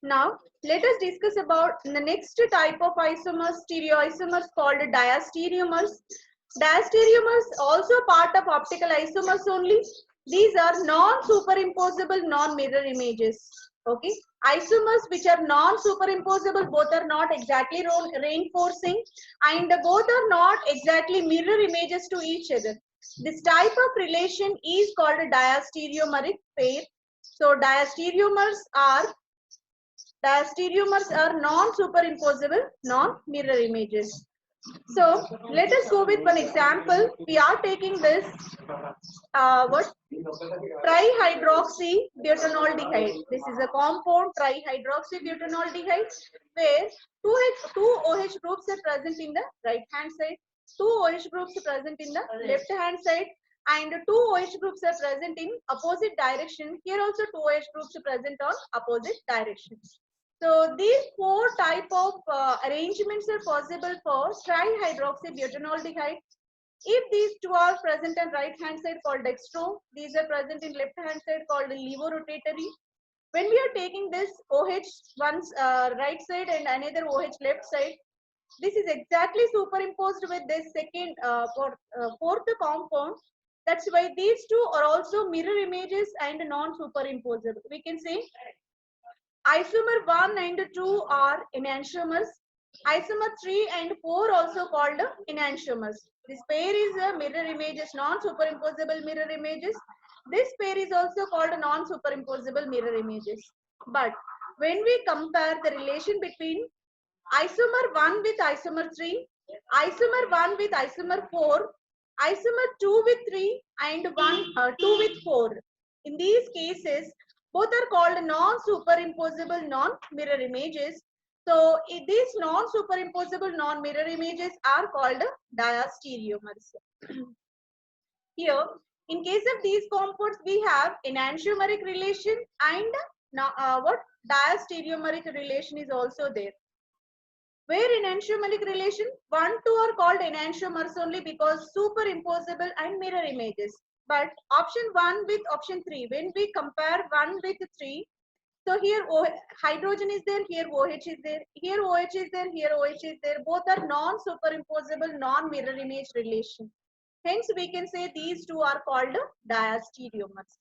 Now, let us discuss about the next type of isomers, stereoisomers called diastereomers. Diastereomers also part of optical isomers only. These are non-superimposable, non-mirror images. Okay, isomers which are non-superimposable, both are not exactly reinforcing, and both are not exactly mirror images to each other. This type of relation is called a diastereomeric pair. So diastereomers are non-superimposable, non-mirror images. So let us go with one example. We are taking this what trihydroxybutanoldehyde. This is a compound trihydroxybutanoldehyde where two OH groups are present in the right hand side, two OH groups are present in the left hand side, and two OH groups are present in opposite direction. Here also two OH groups are present on opposite directions. So these four type of arrangements are possible for trihydroxybutanoldehyde. If these two are present on right hand side called dextro, these are present in left hand side called levorotatory. When we are taking this OH one's right side and another OH left side, this is exactly superimposed with this second fourth compound. That's why these two are also mirror images and non-superimposable. We can say isomer 1 and 2 are enantiomers. Isomer 3 and 4 also called enantiomers. This pair is a mirror images, non-superimposable mirror images. This pair is also called non-superimposable mirror images. But when we compare the relation between isomer 1 with isomer 3, isomer 1 with isomer 4, isomer 2 with 3, and 2 with 4. In these cases, both are called non-superimposable non-mirror images. So these non-superimposable non-mirror images are called diastereomers. Here, in case of these compounds, we have enantiomeric relation and what diastereomeric relation is also there. Where enantiomeric relation, 1, 2 are called enantiomers only because superimposable and mirror images. But option 1 with option 3, when we compare 1 with 3, so here hydrogen is there, here OH is there, here OH is there, here OH is there. Both are non-superimposable, non-mirror image relation. Hence, we can say these two are called diastereomers.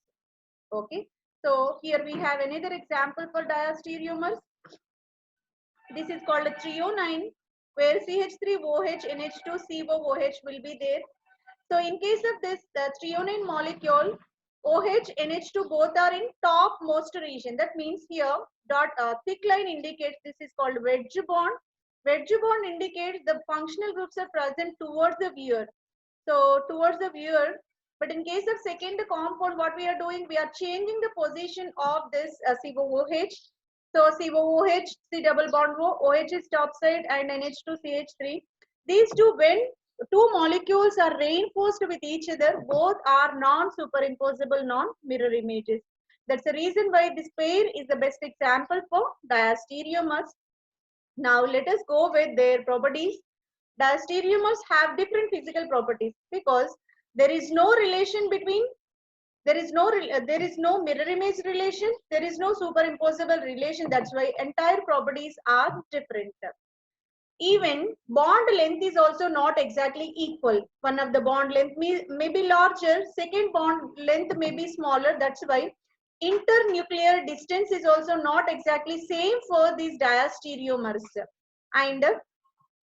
Okay. So here we have another example for diastereomers. This is called a threonine, where CH3OH NH2COOH will be there. So in case of this, the threonine molecule, OH, NH2 both are in topmost region. That means here dot thick line indicates this is called wedge bond. Wedge bond indicates the functional groups are present towards the viewer. So towards the viewer. But in case of second compound, what we are doing, we are changing the position of this COOH. So COOH, C double bond OH is top side and NH2CH3. These two, when two molecules are reinforced with each other, both are non-superimposable, non-mirror images. That's the reason why this pair is the best example for diastereomers. Now let us go with their properties. Diastereomers have different physical properties because there is no relation between, there is no mirror image relation, there is no superimposable relation. That's why entire properties are different. Even bond length is also not exactly equal. One of the bond length may be larger, second bond length may be smaller. That's why internuclear distance is also not exactly same for these diastereomers, and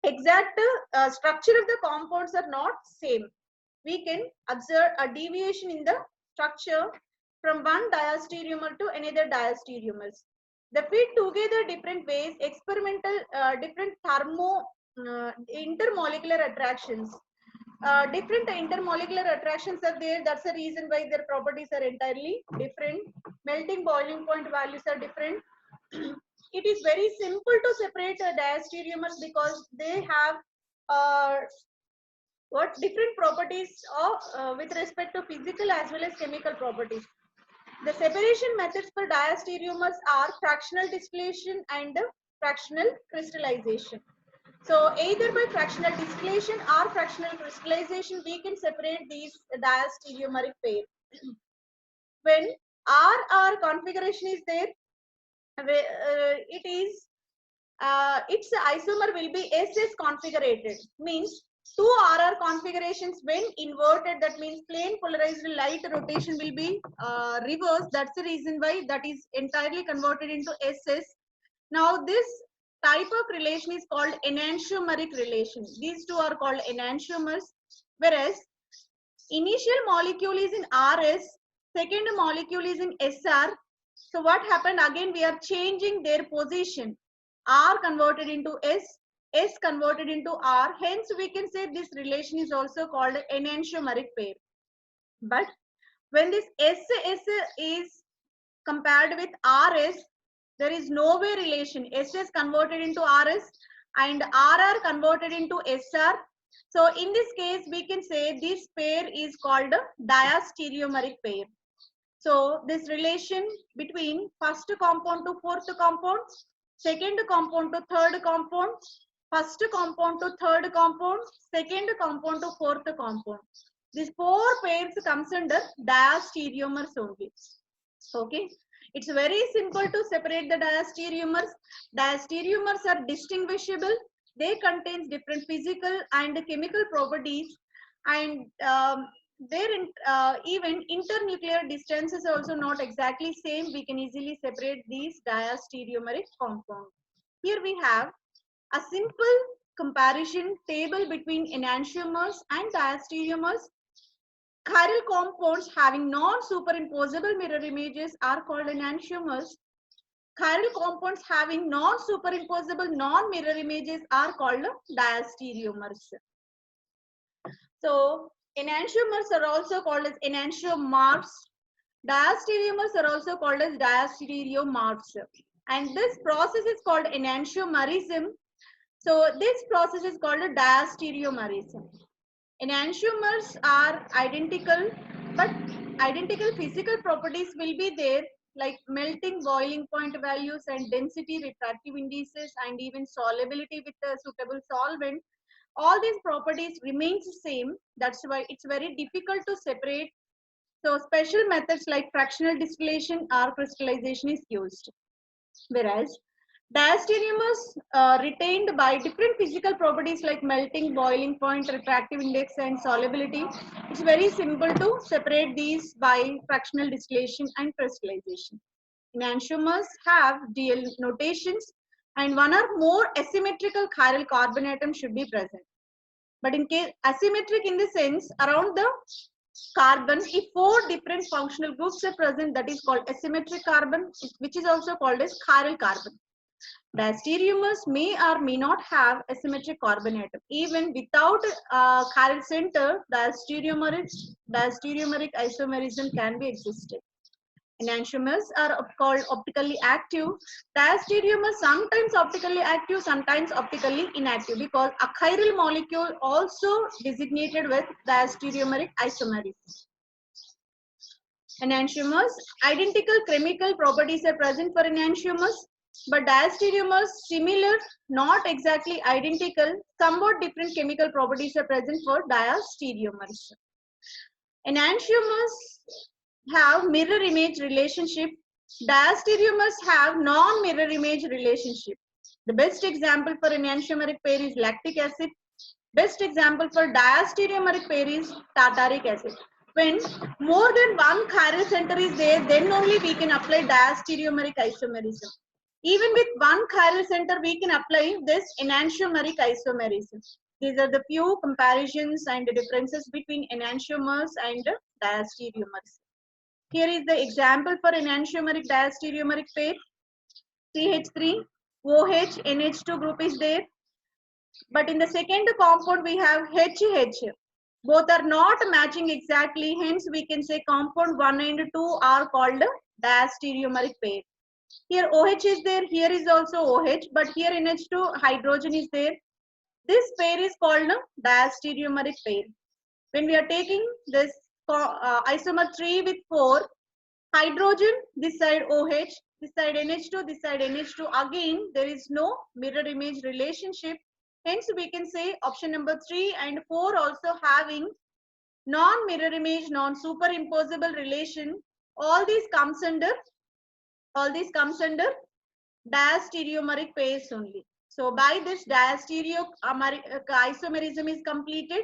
exact structure of the compounds are not same. We can observe a deviation in the structure from one diastereomer to another diastereomers. They fit together different ways, experimental different intermolecular attractions. Different intermolecular attractions are there. That's the reason why their properties are entirely different. Melting boiling point values are different. It is very simple to separate diastereomers because they have uh, what different properties of with respect to physical as well as chemical properties. The separation methods for diastereomers are fractional distillation and fractional crystallization. So either by fractional distillation or fractional crystallization, we can separate these diastereomeric pair. When RR configuration is there, it is its isomer will be SS configurated, means two RR configurations when inverted, that means plane polarized light rotation will be reversed. That's the reason why that is entirely converted into SS. Now this type of relation is called enantiomeric relation. These two are called enantiomers, whereas initial molecule is in RS, second molecule is in SR. So what happened again, we are changing their position. R converted into S converted into R. Hence we can say this relation is also called enantiomeric pair. But when this SS is compared with RS, there is no way relation. SS converted into RS and RR converted into SR. So in this case, we can say this pair is called a diastereomeric pair. So this relation between first compound to fourth compound, second compound to third compound, first compound to third compound, second compound to fourth compound. These four pairs comes under diastereomers only. Okay. It's very simple to separate the diastereomers. Diastereomers are distinguishable. They contain different physical and chemical properties, and even internuclear distances are also not exactly same. We can easily separate these diastereomeric compounds. Here we have a simple comparison table between enantiomers and diastereomers. Chiral compounds having non-superimposable mirror images are called enantiomers. Chiral compounds having non-superimposable non-mirror images are called diastereomers. So enantiomers are also called as enantiomers. Diastereomers are also called as diastereomers. And this process is called enantiomerism. So this process is called a diastereomerism. Enantiomers are identical, but identical physical properties will be there, like melting boiling point values and density, refractive indices, and even solubility with a suitable solvent. All these properties remains the same. That's why it's very difficult to separate. So special methods like fractional distillation or crystallization is used. Whereas diastereomers retained by different physical properties like melting, boiling point, refractive index, and solubility. It's very simple to separate these by fractional distillation and crystallization. Enantiomers have DL notations, and one or more asymmetrical chiral carbon atoms should be present. But in case asymmetric in the sense, around the carbon, if four different functional groups are present, that is called asymmetric carbon, which is also called as chiral carbon. Diastereomers may or may not have asymmetric carbon atom. Even without chiral center, diastereomeric isomerism can be existed. Enantiomers are called optically active. Diastereomers sometimes optically active, sometimes optically inactive, because a chiral molecule also designated with diastereomeric isomerism. Enantiomers, identical chemical properties are present for enantiomers, but diastereomers similar, not exactly identical, somewhat different chemical properties are present for diastereomers. Enantiomers have mirror image relationship. Diastereomers have non-mirror image relationship. The best example for enantiomeric pair is lactic acid. Best example for diastereomeric pair is tartaric acid. When more than one chiral center is there, then only we can apply diastereomeric isomerism. Even with one chiral center, we can apply this enantiomeric isomerism. These are the few comparisons and differences between enantiomers and diastereomers. Here is the example for enantiomeric diastereomeric pair. CH3, OH, NH2 group is there. But in the second compound, we have HH. Both are not matching exactly. Hence, we can say compound 1 and 2 are called diastereomeric pair. Here OH is there. Here is also OH. But here NH2 hydrogen is there. This pair is called diastereomeric pair. When we are taking this isomer 3 with 4, hydrogen, this side OH, this side NH2, this side NH2. Again, there is no mirror image relationship. Hence, we can say option number 3 and 4 also having non-mirror image, non-superimposable relation. All these comes under diastereomeric pairs only. So by this diastereomeric isomerism is completed.